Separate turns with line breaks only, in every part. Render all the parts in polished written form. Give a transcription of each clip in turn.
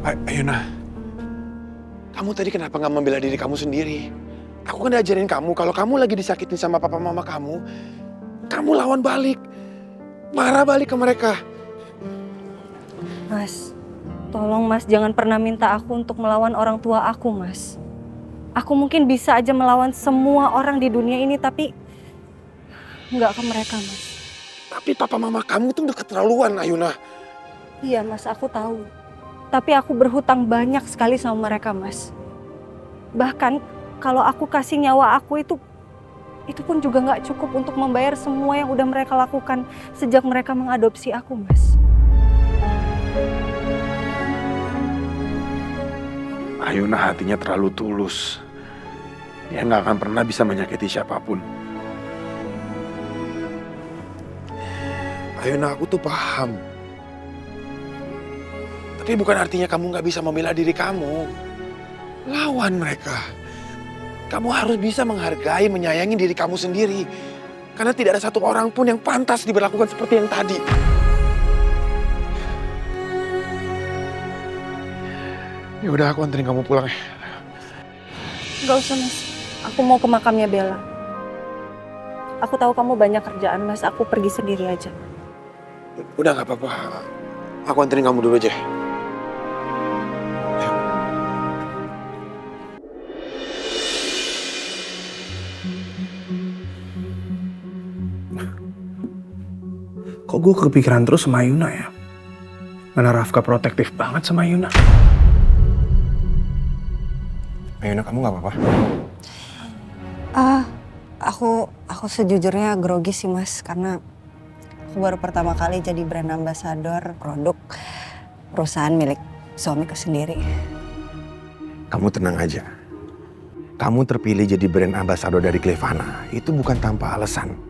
Ayuna, kamu tadi kenapa nggak membela diri kamu sendiri? Aku kan ajarin kamu, kalau kamu lagi disakitin sama papa mama kamu lawan balik. Marah balik ke mereka.
Mas, tolong Mas jangan pernah minta aku untuk melawan orang tua aku, Mas. Aku mungkin bisa aja melawan semua orang di dunia ini, tapi nggak ke mereka, Mas.
Tapi papa mama kamu tuh udah keterlaluan, Ayuna.
Iya, Mas, aku tahu. Tapi aku berhutang banyak sekali sama mereka, Mas. Bahkan kalau aku kasih nyawa aku itu pun juga nggak cukup untuk membayar semua yang udah mereka lakukan sejak mereka mengadopsi aku, Mas.
Ayuna hatinya terlalu tulus. Dia nggak akan pernah bisa menyakiti siapapun. Ayuna, aku tuh paham. Tapi bukan artinya kamu nggak bisa membela diri kamu. Lawan mereka. Kamu harus bisa menghargai, menyayangi diri kamu sendiri. Karena tidak ada satu orang pun yang pantas diberlakukan seperti yang tadi. Ya udah, aku anterin kamu pulang ya.
Nggak usah, Mas. Aku mau ke makamnya Bella. Aku tahu kamu banyak kerjaan, Mas. Aku pergi sendiri aja.
Udah nggak apa-apa. Aku anterin kamu dulu aja.
Kok gue kepikiran terus sama Yuna ya? Mana Rafka protektif banget sama Yuna.
Ayuna, kamu nggak apa-apa?
Aku sejujurnya grogi sih, Mas, karena aku baru pertama kali jadi brand ambassador produk perusahaan milik suamiku sendiri.
Kamu tenang aja. Kamu terpilih jadi brand ambassador dari Clevana. Itu bukan tanpa alasan.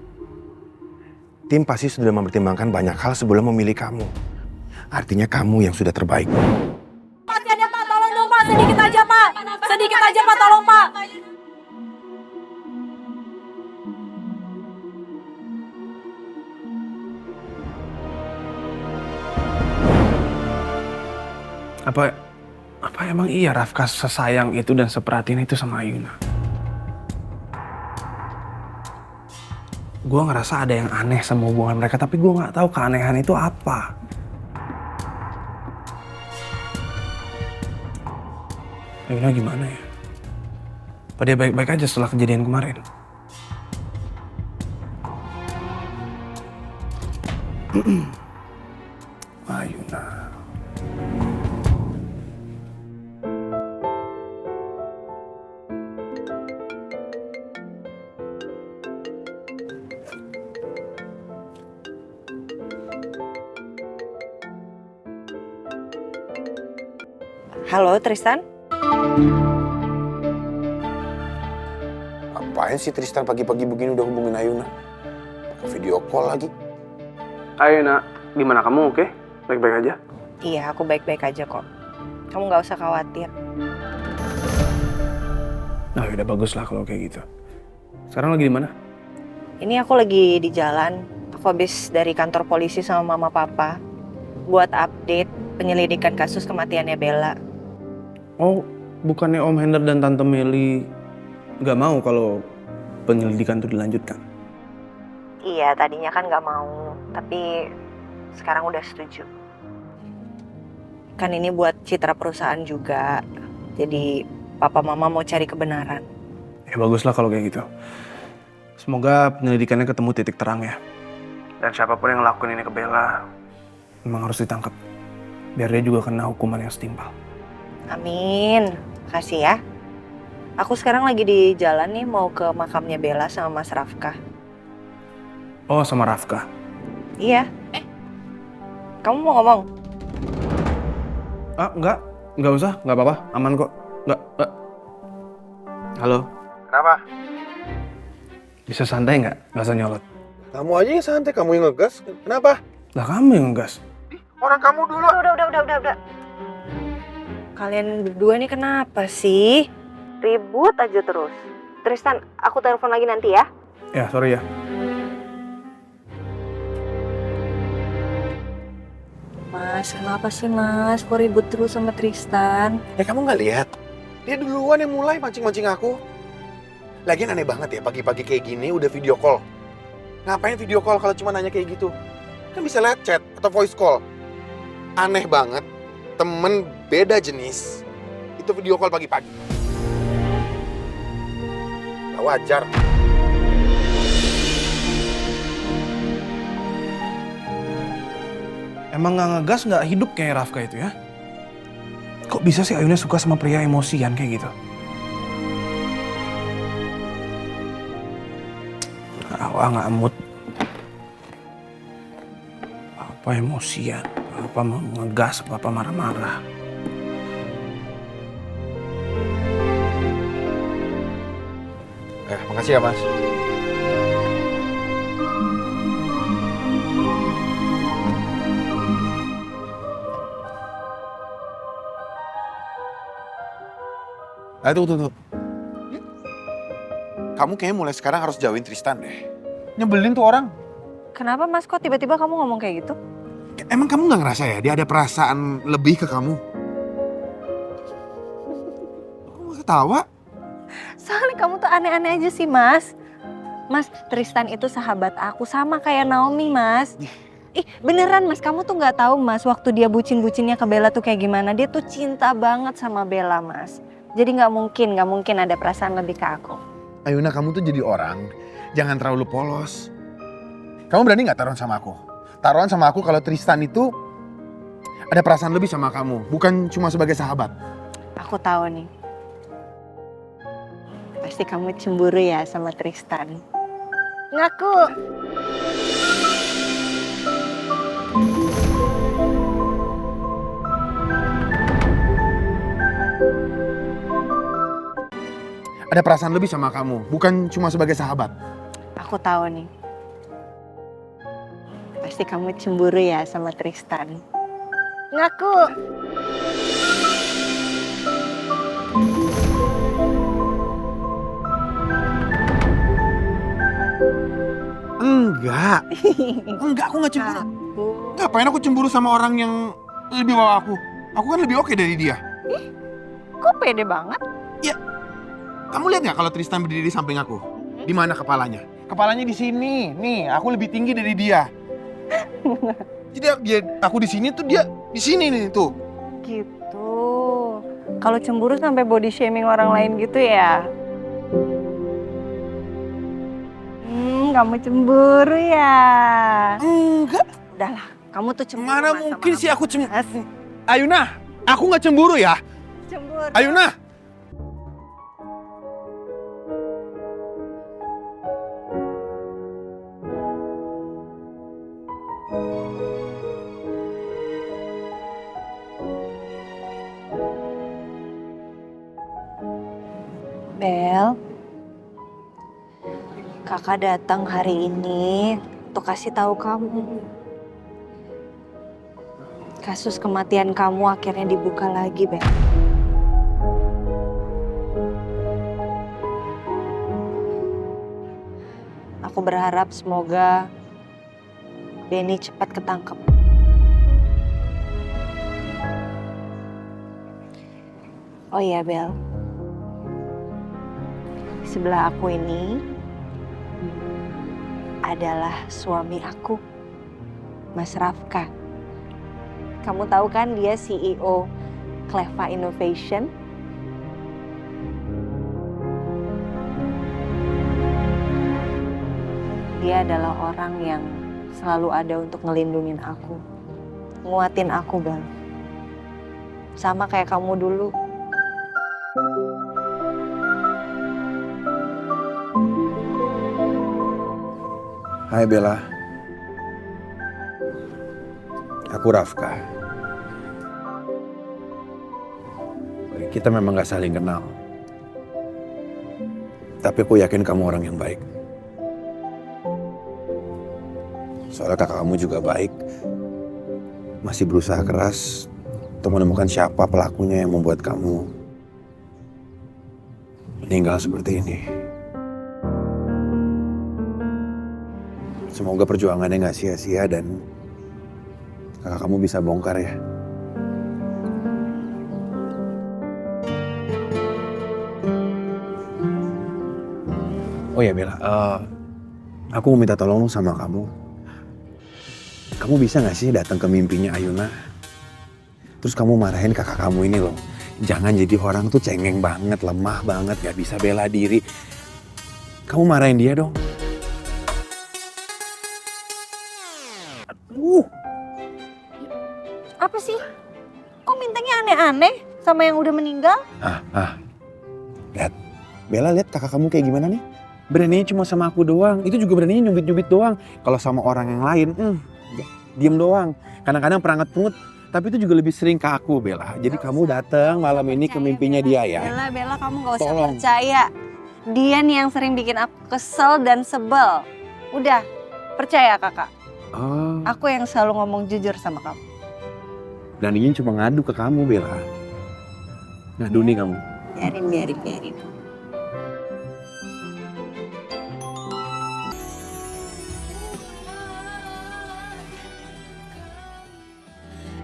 Tim pasti sudah mempertimbangkan banyak hal sebelum memilih kamu. Artinya kamu yang sudah terbaik.
Pasiennya Pak, tolong dong Pak, sedikit aja Pak. Sedikit aja Pak, tolong Pak.
Apa emang iya Rafka sesayang itu dan seperhatiin itu sama Yuna? Gue ngerasa ada yang aneh sama hubungan mereka, tapi gue nggak tahu keanehan itu apa. Yuna gimana ya? Apa dia baik-baik aja setelah kejadian kemarin? Yuna.
Halo, Tristan?
Apaan sih Tristan pagi-pagi begini udah hubungin Ayuna? Pakai video call lagi.
Ayo nak, gimana kamu oke? Baik-baik aja?
Iya, aku baik-baik aja kok. Kamu nggak usah khawatir.
Nah udah bagus lah kalau kayak gitu. Sekarang lagi di mana?
Ini aku lagi di jalan. Aku habis dari kantor polisi sama mama papa buat update penyelidikan kasus kematiannya Bella.
Oh, bukannya Om Hendra dan Tante Meli nggak mau kalau penyelidikan itu dilanjutkan?
Iya, tadinya kan nggak mau, tapi sekarang udah setuju. Kan ini buat citra perusahaan juga, jadi papa mama mau cari kebenaran.
Ya baguslah kalau kayak gitu. Semoga penyelidikannya ketemu titik terang ya. Dan siapapun yang ngelakuin ini ke Bella, memang harus ditangkap. Biar dia juga kena hukuman yang setimpal.
Amin, makasih ya. Aku sekarang lagi di jalan nih mau ke makamnya Bella sama Mas Rafka.
Oh, sama Rafka?
Iya. Kamu mau ngomong?
Ah, enggak usah, enggak apa-apa, aman kok. Enggak. Halo?
Kenapa?
Bisa santai nggak? Nggak usah nyolot.
Kamu aja yang santai, kamu yang ngegas. Kenapa?
Lah kamu yang ngegas.
Orang kamu dulu.
Udah. Kalian berdua nih kenapa sih? Ribut aja terus. Tristan, aku telepon lagi nanti ya.
Ya, sorry ya.
Mas,
Mas, kenapa sih Mas? Kok ribut terus sama Tristan?
Ya kamu nggak lihat? Dia duluan yang mulai mancing-mancing aku. Lagian aneh banget ya pagi-pagi kayak gini udah video call. Ngapain video call kalau cuma nanya kayak gitu? Kan bisa lihat chat atau voice call. Aneh banget. Temen beda jenis itu video call pagi-pagi. Gak wajar.
Emang nggak ngegas nggak hidup kayak Rafka itu ya? Kok bisa sih Ayuna suka sama pria emosian kayak gitu? Awak nggak mood. Apa emosian? Apa mau ngegas? Apa marah-marah?
Makasih ya Mas. Tunggu. Kamu kayaknya mulai sekarang harus jauhin Tristan deh. Nyebelin tuh orang.
Kenapa Mas kok tiba-tiba kamu ngomong kayak gitu?
Emang kamu nggak ngerasa ya dia ada perasaan lebih ke kamu? Kamu ketawa?
Soalnya kamu tuh aneh-aneh aja sih Mas. Mas, Tristan itu sahabat aku sama kayak Naomi Mas. Ih beneran Mas, kamu tuh nggak tahu Mas waktu dia bucin-bucinnya ke Bella tuh kayak gimana. Dia tuh cinta banget sama Bella Mas. Jadi nggak mungkin ada perasaan lebih ke aku.
Ayuna, kamu tuh jadi orang, jangan terlalu polos. Kamu berani nggak taruhan sama aku? Taruhan sama aku kalau Tristan itu ada perasaan lebih sama kamu, bukan cuma sebagai sahabat.
Aku tahu nih. Pasti kamu cemburu ya sama Tristan. Ngaku.
Ada perasaan lebih sama kamu, bukan cuma sebagai sahabat.
Aku tahu nih. Pasti kamu cemburu ya sama Tristan. Ngaku.
Enggak, aku nggak cemburu. Ngapain aku cemburu sama orang yang lebih bawah aku? Aku kan lebih oke dari dia.
Kok pede banget?
Kamu lihat nggak kalau Tristan berdiri di samping aku? Di mana kepalanya? Kepalanya di sini. Nih, aku lebih tinggi dari dia. Jadi aku di sini tuh dia di sini nih tuh.
Gitu. Kalau cemburu sampai body shaming orang lain gitu ya? Kamu cemburu ya?
Enggak.
Udahlah, kamu tuh cemburu.
Mana
Mas,
mungkin
sama
sih aku
Mas.
cemburu? Ayuna, aku nggak cemburu ya.
Cemburu.
Ayuna.
Bel, kakak datang hari ini untuk kasih tahu kamu. Kasus kematian kamu akhirnya dibuka lagi, Bel. Aku berharap semoga Benny cepat ketangkep. Oh iya, Bel. Sebelah aku ini adalah suami aku, Mas Rafka. Kamu tahu kan dia CEO Cleva Innovation? Dia adalah orang yang selalu ada untuk ngelindungin aku, nguatin aku, Bel. Sama kayak kamu dulu.
Hai Bella. Aku Rafka. Kita memang gak saling kenal. Tapi aku yakin kamu orang yang baik. Soalnya kakak kamu juga baik. Masih berusaha keras untuk menemukan siapa pelakunya yang membuat kamu meninggal seperti ini. Semoga perjuangannya gak sia-sia dan kakak kamu bisa bongkar ya. Oh ya Bella, aku mau minta tolong sama kamu. Kamu bisa gak sih datang ke mimpinya Ayuna? Terus kamu marahin kakak kamu ini loh. Jangan jadi orang tuh cengeng banget, lemah banget, gak bisa bela diri. Kamu marahin dia dong.
Apa sih? Kok mintanya aneh-aneh sama yang udah meninggal?
Lihat. Bella lihat kakak kamu kayak gimana nih? Beraninya cuma sama aku doang. Itu juga beraninya nyubit-nyubit doang. Kalau sama orang yang lain, diem doang. Kadang-kadang perangat-perut. Tapi itu juga lebih sering ke aku, Bella. Jadi kamu datang malam ini ke mimpinya dia ya.
Bella, kamu gak usah
Tolong.
percaya. Dia nih yang sering bikin aku kesel dan sebel. Udah, percaya kakak.
Oh,
Aku yang selalu ngomong jujur sama kamu.
beraninya cuma ngadu ke kamu, Bella. Ngadu nih kamu.
Biarin.